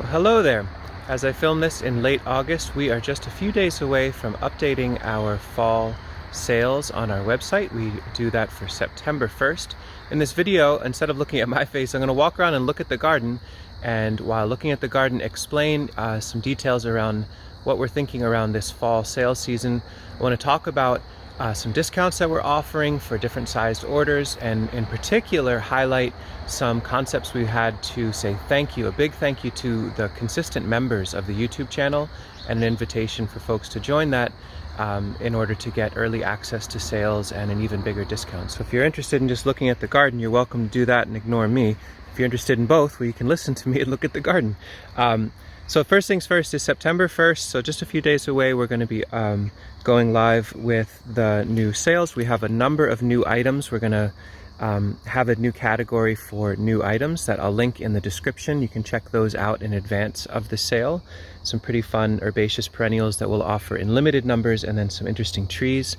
Hello there. As I film this in late August, we are just a few days away from updating our fall sales on our website. We do that for September 1st. In this video, instead of looking at my face, I'm going to walk around and look at the garden, and while looking at the garden, explain some details around what we're thinking around this fall sales season. I want to talk about some discounts that we're offering for different sized orders, and in particular highlight some concepts we've had to say thank you, a big thank you to the consistent members of the YouTube channel, and an invitation for folks to join that in order to get early access to sales and an even bigger discount. So if you're interested in just looking at the garden, you're welcome to do that and ignore me. If you're interested in both, well, you can listen to me and look at the garden. So first things first is September 1st, so just a few days away, we're going to be going live with the new sales. We have a number of new items. We're going to have a new category for new items that I'll link in the description. You can check those out in advance of the sale. Some pretty fun herbaceous perennials that we'll offer in limited numbers, and then some interesting trees.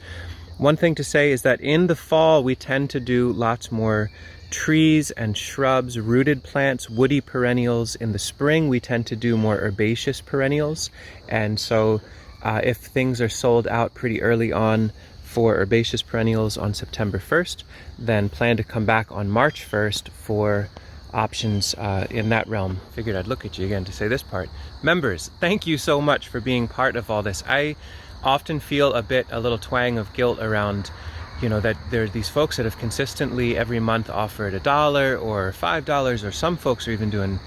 One thing to say is that in the fall, we tend to do lots more trees and shrubs, rooted plants, woody perennials. In the spring, we tend to do more herbaceous perennials. And so if things are sold out pretty early on for herbaceous perennials on September 1st, then plan to come back on March 1st for options in that realm. Figured I'd look at you again to say this part. Members, thank you so much for being part of all this. I often feel a little twang of guilt around, you know, that there are these folks that have consistently every month offered $1 or $5, or some folks are even doing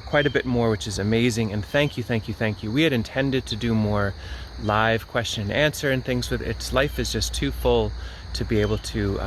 quite a bit more, which is amazing. And thank you, thank you, thank you. We had intended to do more live question and answer and things with it. Life is just too full to be able to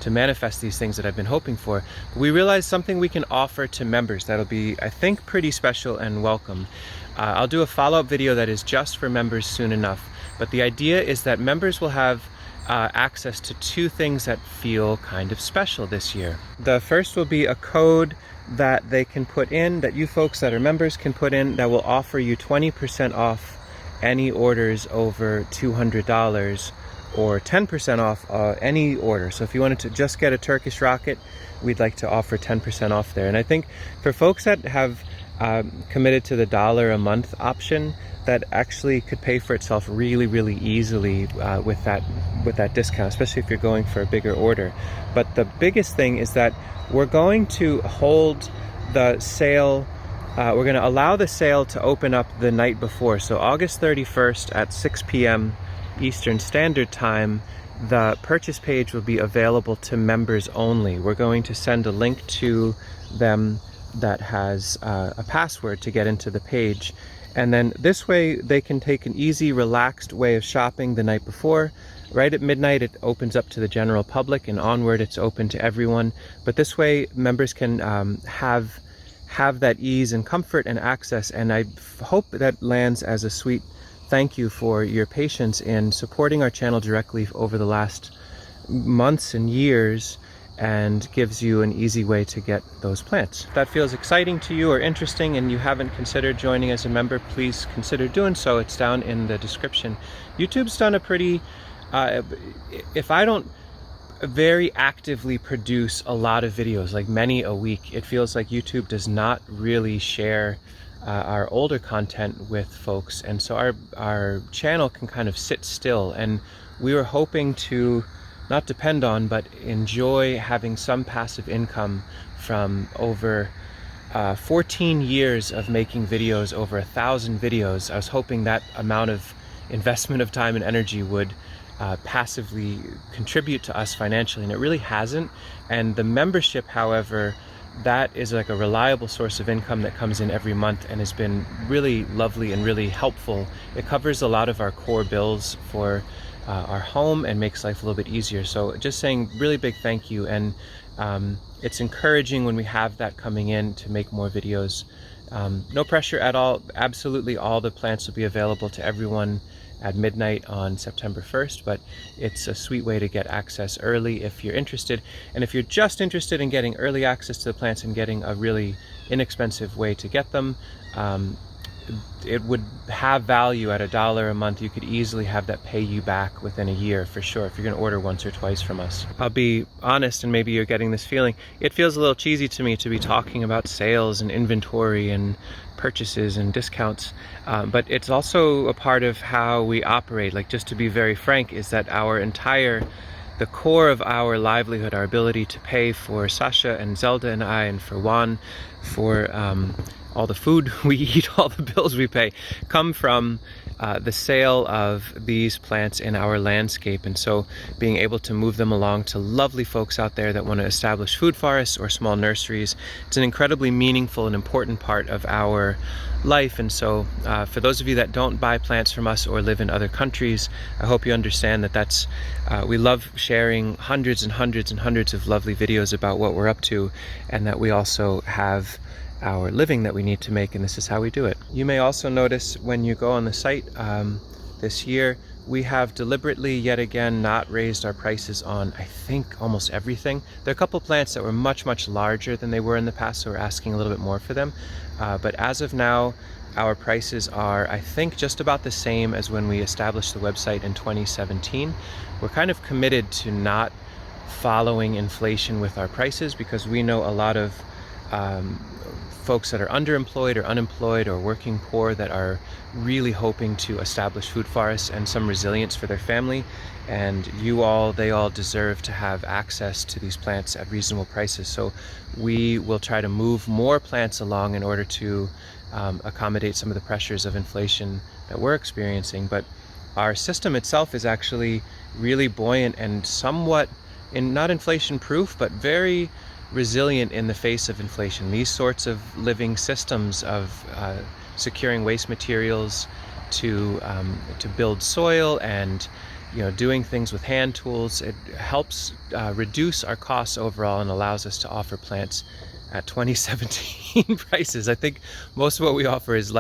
manifest these things that I've been hoping for. But we realized something we can offer to members that'll be, I think, pretty special and welcome. I'll do a follow-up video that is just for members soon enough. But the idea is that members will have access to two things that feel kind of special this year. The first will be a code that they can put in, that you folks that are members can put in, that will offer you 20% off any orders over $200, or 10% off any order. So if you wanted to just get a Turkish rocket, we'd like to offer 10% off there. And I think for folks that have committed to the $1 a month option, that actually could pay for itself really, really easily with that discount, especially if you're going for a bigger order. But the biggest thing is that we're going to hold the sale. We're going to allow the sale to open up the night before. So August 31st at 6 p.m. Eastern Standard Time, the purchase page will be available to members only. We're going to send a link to them that has a password to get into the page. And then this way they can take an easy, relaxed way of shopping the night before. Right at midnight, it opens up to the general public, and onward it's open to everyone. But this way members can have that ease and comfort and access. And I hope that lands as a sweet thank you for your patience in supporting our channel directly over the last months and years, and gives you an easy way to get those plants. If that feels exciting to you or interesting and you haven't considered joining as a member, please consider doing so. It's down in the description. YouTube's done a pretty, if I don't very actively produce a lot of videos, like many a week, it feels like YouTube does not really share our older content with folks, and so our channel can kind of sit still. And we were hoping to not depend on, but enjoy having some passive income from over 14 years of making videos, over 1,000 videos. I was hoping that amount of investment of time and energy would passively contribute to us financially, and it really hasn't. And the membership, however, that is like a reliable source of income that comes in every month and has been really lovely and really helpful. It covers a lot of our core bills for our home and makes life a little bit easier. So just saying really big thank you. And it's encouraging when we have that coming in to make more videos. No pressure at all. Absolutely all the plants will be available to everyone at midnight on September 1st, but it's a sweet way to get access early if you're interested. And if you're just interested in getting early access to the plants and getting a really inexpensive way to get them, it would have value at $1 a month. You could easily have that pay you back within a year for sure if you're going to order once or twice from us. I'll be honest, and maybe you're getting this feeling, it feels a little cheesy to me to be talking about sales and inventory and purchases and discounts, but it's also a part of how we operate. Like, just to be very frank, is that the core of our livelihood, our ability to pay for Sasha and Zelda and I, and for Juan, for all the food we eat, all the bills we pay, come from the sale of these plants in our landscape. And so being able to move them along to lovely folks out there that want to establish food forests or small nurseries, it's an incredibly meaningful and important part of our life. And so for those of you that don't buy plants from us or live in other countries, I hope you understand that we love sharing hundreds and hundreds and hundreds of lovely videos about what we're up to, and that we also have our living that we need to make, and this is how we do it. You may also notice when you go on the site this year, we have deliberately yet again not raised our prices on, I think, almost everything. There are a couple plants that were much larger than they were in the past, so we're asking a little bit more for them. But as of now, our prices are, I think, just about the same as when we established the website in 2017. We're kind of committed to not following inflation with our prices, because we know a lot of folks that are underemployed or unemployed or working poor that are really hoping to establish food forests and some resilience for their family. And they all deserve to have access to these plants at reasonable prices. So we will try to move more plants along in order to accommodate some of the pressures of inflation that we're experiencing. But our system itself is actually really buoyant and somewhat, not inflation proof, but very resilient in the face of inflation. These sorts of living systems of securing waste materials to build soil and doing things with hand tools, it helps reduce our costs overall and allows us to offer plants at 2017 prices. I think most of what we offer is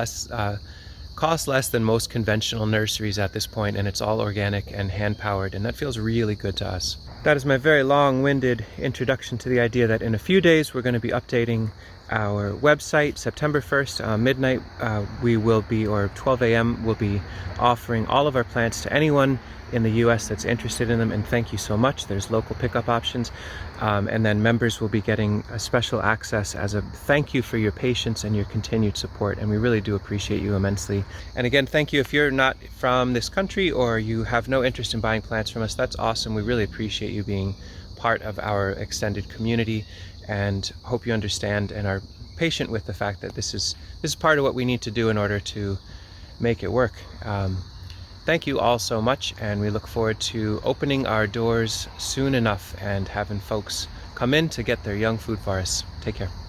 costs less than most conventional nurseries at this point, and it's all organic and hand powered, and that feels really good to us. That is my very long-winded introduction to the idea that in a few days we're going to be updating our website. September 1st, midnight, we will be, or 12 a.m., we'll be offering all of our plants to anyone in the US that's interested in them, and thank you so much. There's local pickup options, and then members will be getting a special access as a thank you for your patience and your continued support, and we really do appreciate you immensely. And again, thank you if you're not from this country or you have no interest in buying plants from us. That's awesome. We really appreciate you being part of our extended community, and hope you understand and are patient with the fact that this is part of what we need to do in order to make it work. Thank you all so much, and we look forward to opening our doors soon enough and having folks come in to get their young food forests. Take care.